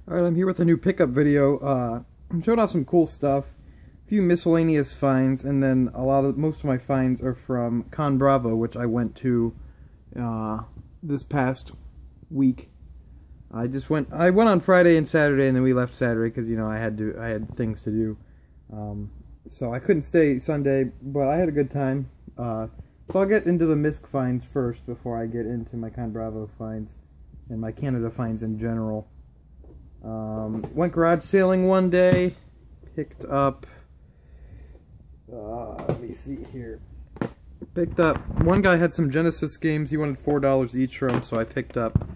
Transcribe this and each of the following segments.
Alright, I'm here with a new pickup video. I'm showing off some cool stuff, a few miscellaneous finds, and then most of my finds are from ConBravo, which I went to this past week. I went on Friday and Saturday, and then we left Saturday because I had things to do. So I couldn't stay Sunday, but I had a good time. So I'll get into the MISC finds first before I get into my ConBravo finds and my Canada finds in general. Went garage sailing one day, picked up, let me see here, one guy had some Genesis games, he wanted $4 each for them, so I picked up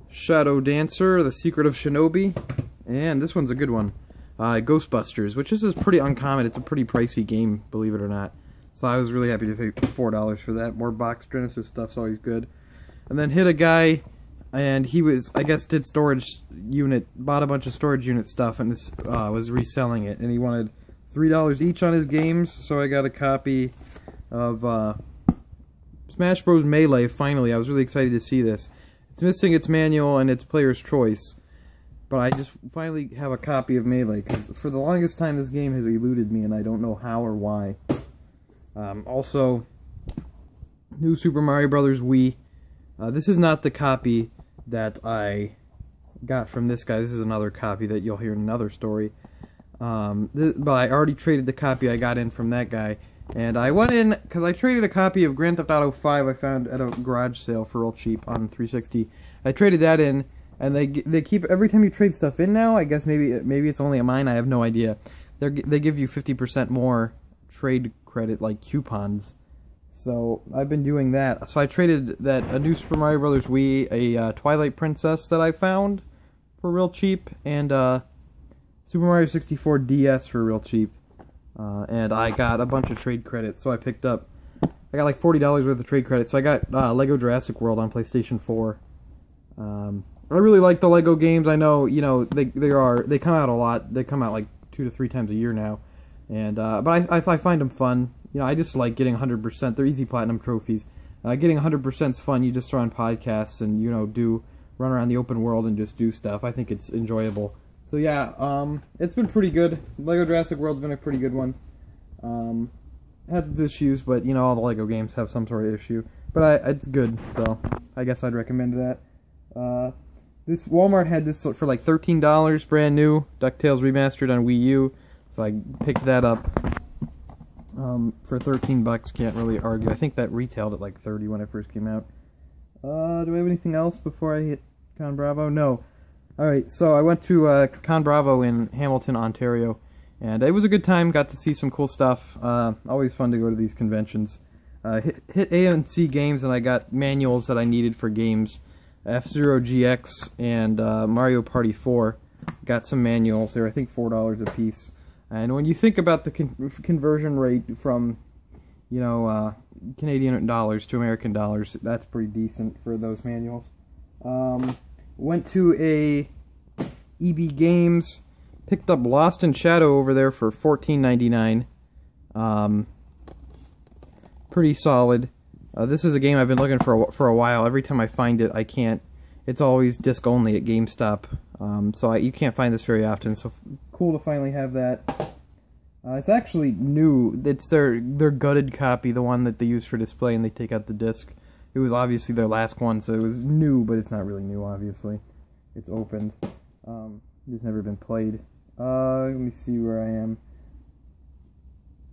Shadow Dancer, The Secret of Shinobi, and this one's a good one, Ghostbusters, which is pretty uncommon. It's a pretty pricey game, believe it or not, so I was really happy to pay $4 for that. More boxed Genesis stuff's always good. And then hit a guy, and he was, I guess, bought a bunch of storage unit stuff and was reselling it, and he wanted $3 each on his games, so I got a copy of Smash Bros. Melee, finally. I was really excited to see this. It's missing its manual and its player's choice, but I just finally have a copy of Melee, because for the longest time this game has eluded me, and I don't know how or why. Also, new Super Mario Bros. Wii. This is not the copy that I got from this guy. This is another copy that you'll hear in another story. But I already traded the copy I got in from that guy. And I went in, because I traded a copy of Grand Theft Auto 5 I found at a garage sale for real cheap on 360. I traded that in, and they keep, every time you trade stuff in now, I guess maybe it's only a mine, I have no idea. They give you 50% more trade credit, like coupons. So I've been doing that. So I traded a new Super Mario Bros. Wii, a Twilight Princess that I found for real cheap, and Super Mario 64 DS for real cheap. And I got a bunch of trade credits, so I got like $40 worth of trade credits. So I got Lego Jurassic World on PlayStation 4. I really like the Lego games. I know, they come out a lot. They come out like 2 to 3 times a year now, and but I find them fun. I just like getting 100%. They're easy platinum trophies. Getting 100% is fun. You just throw on podcasts and, run around the open world and just do stuff. I think it's enjoyable. So yeah, it's been pretty good. Lego Jurassic World's been a pretty good one. Has its issues, but, all the Lego games have some sort of issue. But it's good, so I guess I'd recommend that. This Walmart had this for like $13, brand new, DuckTales Remastered on Wii U. So I picked that up. For 13 bucks, can't really argue. I think that retailed at like 30 when it first came out. Do I have anything else before I hit ConBravo? No. Alright, so I went to ConBravo in Hamilton, Ontario, and it was a good time. Got to see some cool stuff. Always fun to go to these conventions. Hit A&C Games, and I got manuals that I needed for games. F-Zero GX and Mario Party 4. Got some manuals. They were, I think, $4 a piece. And when you think about the conversion rate from, Canadian dollars to American dollars, that's pretty decent for those manuals. Went to a EB Games, picked up Lost in Shadow over there for $14.99. Pretty solid. This is a game I've been looking for a while. Every time I find it, I can't. It's always disc only at GameStop. So you can't find this very often, so cool to finally have that. It's actually new. It's their gutted copy, the one that they use for display, and they take out the disc. It was obviously their last one, so it was new, but it's not really new, obviously. It's opened. It's never been played. Let me see where I am.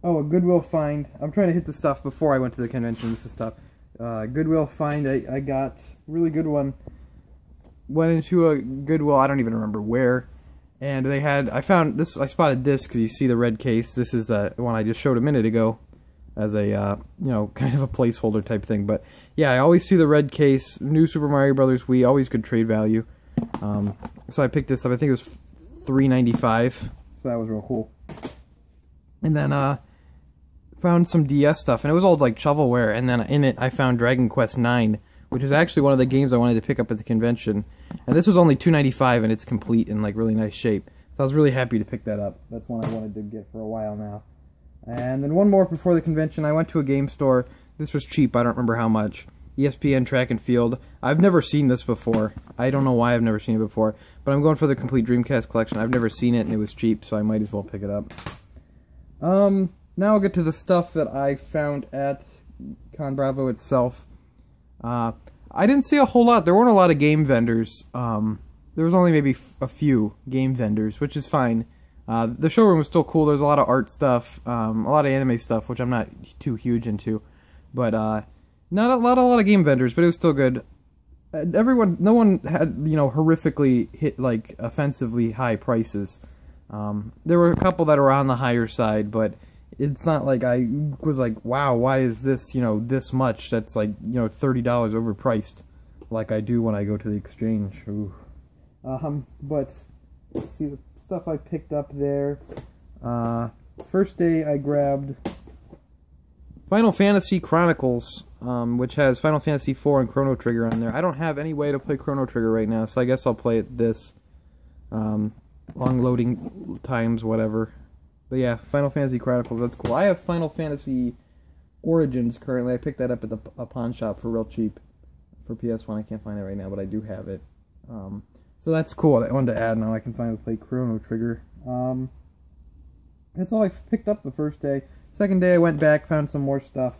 Oh, a Goodwill find. I'm trying to hit the stuff before I went to the convention. This is stuff. Goodwill find. I got really good one. Went into a Goodwill, I don't even remember where, and I found this, I spotted this because you see the red case. This is the one I just showed a minute ago as a, kind of a placeholder type thing, but yeah, I always see the red case. New Super Mario Bros. Wii, always good trade value. So I picked this up, I think it was $3.95, so that was real cool. And then, found some DS stuff, and it was all like shovelware, and then in it I found Dragon Quest IX, which is actually one of the games I wanted to pick up at the convention. And this was only $2.95, and it's complete in like really nice shape. So I was really happy to pick that up. That's one I wanted to get for a while now. And then one more before the convention. I went to a game store. This was cheap. I don't remember how much. ESPN Track and Field. I've never seen this before. I don't know why I've never seen it before, but I'm going for the complete Dreamcast collection. I've never seen it, and it was cheap, so I might as well pick it up. Now I'll get to the stuff that I found at ConBravo itself. I didn't see a whole lot. There weren't a lot of game vendors. There was only maybe a few game vendors, which is fine. The showroom was still cool. There's a lot of art stuff, a lot of anime stuff, which I'm not too huge into. But not a lot of game vendors, but it was still good. No one had, you know, horrifically hit, like, offensively high prices. There were a couple that were on the higher side, but it's not like I was like, wow, why is this, you know, this much? That's like, you know, $30 overpriced, like I do when I go to the exchange. Ooh. But let's see the stuff I picked up there. First day I grabbed Final Fantasy Chronicles, which has Final Fantasy IV and Chrono Trigger on there. I don't have any way to play Chrono Trigger right now, so I guess I'll play it this. Long loading times, whatever. But yeah, Final Fantasy Chronicles, that's cool. I have Final Fantasy Origins currently. I picked that up at a pawn shop for real cheap. For PS1, I can't find it right now, but I do have it. So that's cool. I wanted to add, now I can finally play Chrono Trigger. That's all I picked up the first day. Second day I went back, found some more stuff.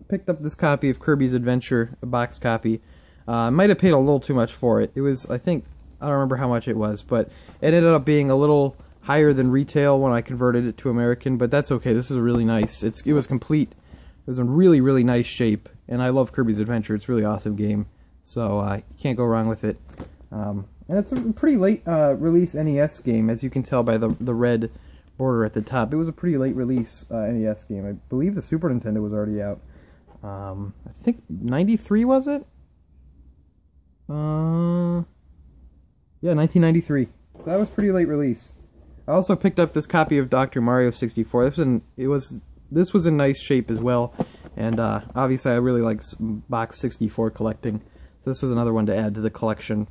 Picked up this copy of Kirby's Adventure, a box copy. Might have paid a little too much for it. It was, I think, I don't remember how much it was, but it ended up being a little higher than retail when I converted it to American, but that's okay. This is really nice. It was complete. It was in really, really nice shape, and I love Kirby's Adventure. It's a really awesome game, so you can't go wrong with it. And it's a pretty late release NES game, as you can tell by the red border at the top. It was a pretty late release NES game. I believe the Super Nintendo was already out. I think 93 was it? Yeah, 1993. That was pretty late release. I also picked up this copy of Dr. Mario 64. This was in nice shape as well, and obviously I really like box 64 collecting. So this was another one to add to the collection.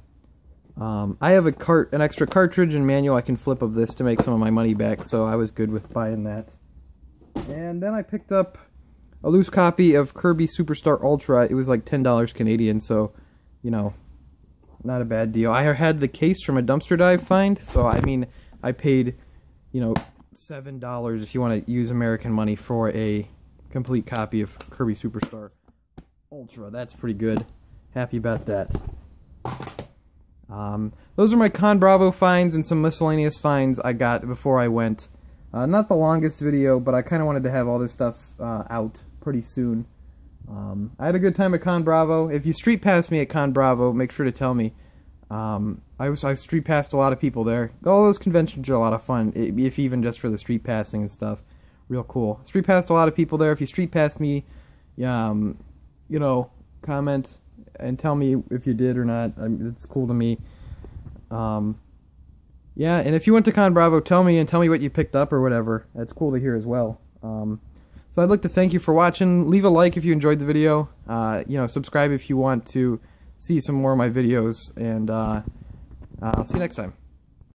I have an extra cartridge and manual I can flip of this to make some of my money back, so I was good with buying that. And then I picked up a loose copy of Kirby Superstar Ultra. It was like $10 Canadian, so, you know, not a bad deal. I had the case from a dumpster dive find, so I mean, I paid, you know, $7 if you want to use American money for a complete copy of Kirby Superstar Ultra. That's pretty good. Happy about that. Those are my ConBravo finds and some miscellaneous finds I got before I went. Not the longest video, but I kind of wanted to have all this stuff out pretty soon. I had a good time at ConBravo. If you street pass me at ConBravo, make sure to tell me. I street passed a lot of people there. All those conventions are a lot of fun, if even just for the street passing and stuff. Real cool. Street passed a lot of people there. If you street passed me, you know, comment and tell me if you did or not. It's cool to me. Yeah, and if you went to ConBravo, tell me what you picked up or whatever. That's cool to hear as well. So I'd like to thank you for watching. Leave a like if you enjoyed the video. You know, subscribe if you want to see some more of my videos, and I'll see you next time.